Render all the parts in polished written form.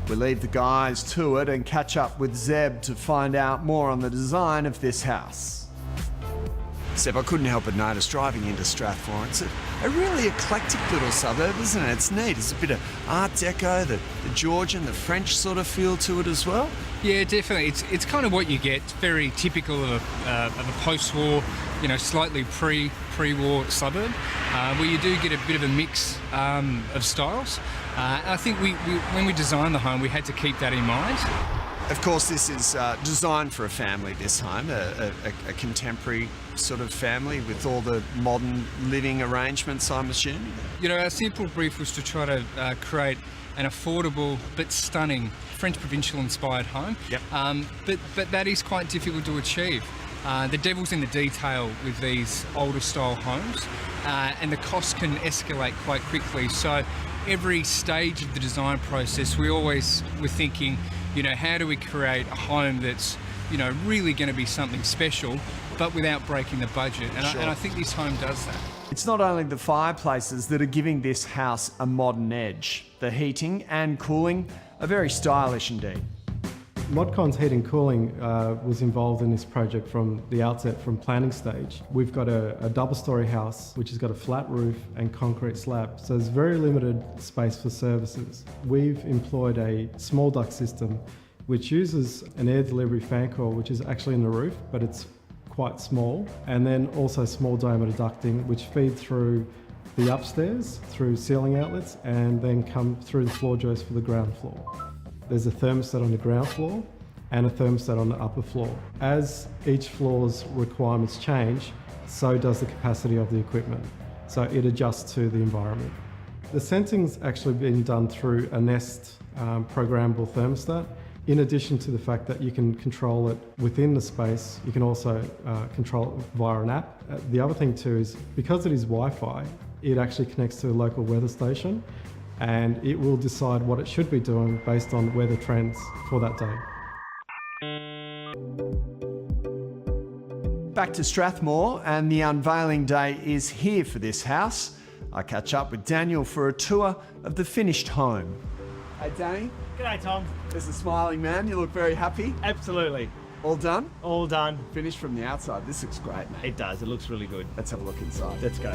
We leave the guys to it and catch up with Zeb to find out more on the design of this house. Zeb, I couldn't help but notice driving into Strathmore, it's a really eclectic little suburb, isn't it? It's neat. It's a bit of Art Deco, the Georgian, the French sort of feel to it as well. Yeah, definitely. It's kind of what you get. It's very typical of a post-war, slightly pre-war suburb, where you do get a bit of a mix of styles. I think when we designed the home, we had to keep that in mind. Of course, this is designed for a family, this home, a contemporary sort of family with all the modern living arrangements, I'm assuming. Our simple brief was to try to create an affordable but stunning French provincial-inspired home. Yep. But that is quite difficult to achieve. The devil's in the detail with these older style homes, and the costs can escalate quite quickly. So every stage of the design process, we always were thinking, how do we create a home that's, really going to be something special, but without breaking the budget? And, Sure. I think this home does that. It's not only the fireplaces that are giving this house a modern edge. The heating and cooling are very stylish indeed. Modcon's heating and cooling was involved in this project from the outset, from planning stage. We've got a double-storey house which has got a flat roof and concrete slab, so there's very limited space for services. We've employed a small duct system which uses an air delivery fan coil which is actually in the roof, but it's quite small, and then also small diameter ducting which feed through the upstairs through ceiling outlets and then come through the floor joists for the ground floor. There's a thermostat on the ground floor and a thermostat on the upper floor. As each floor's requirements change, so does the capacity of the equipment. So it adjusts to the environment. The sensing's actually been done through a Nest programmable thermostat. In addition to the fact that you can control it within the space, you can also control it via an app. The other thing too is, because it is Wi-Fi, it actually connects to a local weather station, and it will decide what it should be doing based on weather trends for that day. Back to Strathmore, and the unveiling day is here for this house. I catch up with Daniel for a tour of the finished home. Hey Danny. G'day Tom. There's a smiling man. You look very happy. Absolutely. All done? All done. Finished from the outside. This looks great, mate. It does. It looks really good. Let's have a look inside. Let's go.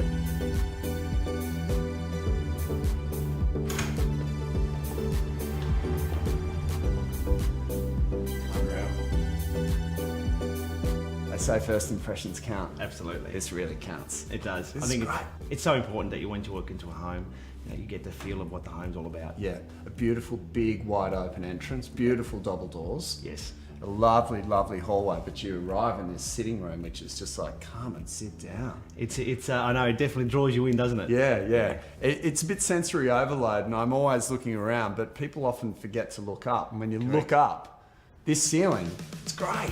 They say first impressions count. Absolutely. This really counts. It does. This I think is great. it's so important that when you walk into a home, you get the feel of what the home's all about. Yeah, a beautiful, big, wide open entrance, beautiful double doors. Yes. A lovely, lovely hallway, but you arrive in this sitting room, which is just like, come and sit down. It's. I know, it definitely draws you in, doesn't it? Yeah. It's a bit sensory overload, and I'm always looking around, but people often forget to look up. And when you look up, this ceiling, it's great.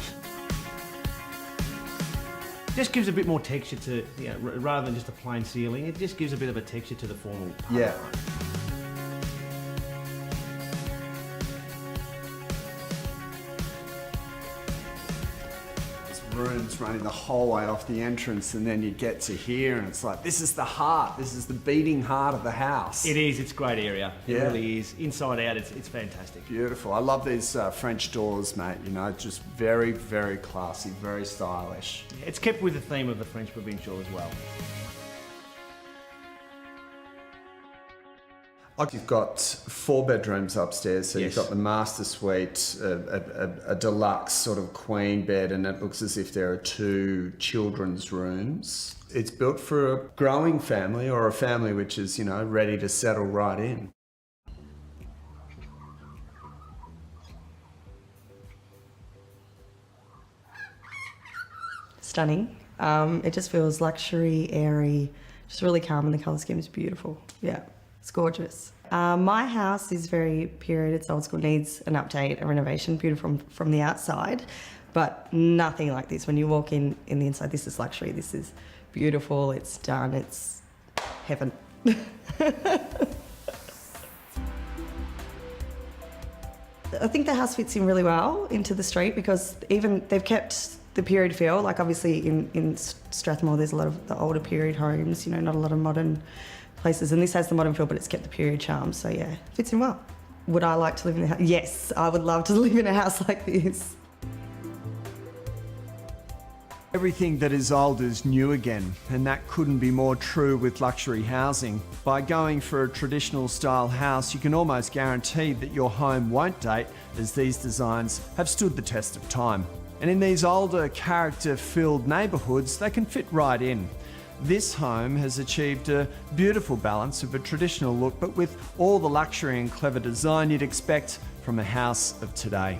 Just gives a bit more texture to, rather than just a plain ceiling, it just gives a bit of a texture to the formal part. Yeah. Rooms running the whole way off the entrance, and then you get to here and it's like, this is the heart, this is the beating heart of the house. It is. It's a great area. It Yeah. really is. Inside out, it's fantastic. Beautiful. I love these French doors, mate, just very, very classy, very stylish. It's kept with the theme of the French provincial as well. You've got 4 bedrooms upstairs, so Yes. you've got the master suite, a deluxe sort of queen bed, and it looks as if there are 2 children's rooms. It's built for a growing family, or a family which is, ready to settle right in. Stunning. It just feels luxury, airy, just really calm, and the colour scheme is beautiful. Yeah. It's gorgeous. My house is very period, it's old school, needs an update, a renovation, beautiful from the outside, but nothing like this. When you walk in the inside, this is luxury, this is beautiful, it's done, it's heaven. I think the house fits in really well into the street because even they've kept the period feel, like obviously in Strathmore there's a lot of the older period homes, not a lot of modern places, and this has the modern feel, but it's kept the period charm, so yeah, fits in well. Would I like to live in a house? Yes, I would love to live in a house like this. Everything that is old is new again, and that couldn't be more true with luxury housing. By going for a traditional style house, you can almost guarantee that your home won't date, as these designs have stood the test of time. And in these older, character-filled neighbourhoods, they can fit right in. This home has achieved a beautiful balance of a traditional look, but with all the luxury and clever design you'd expect from a house of today.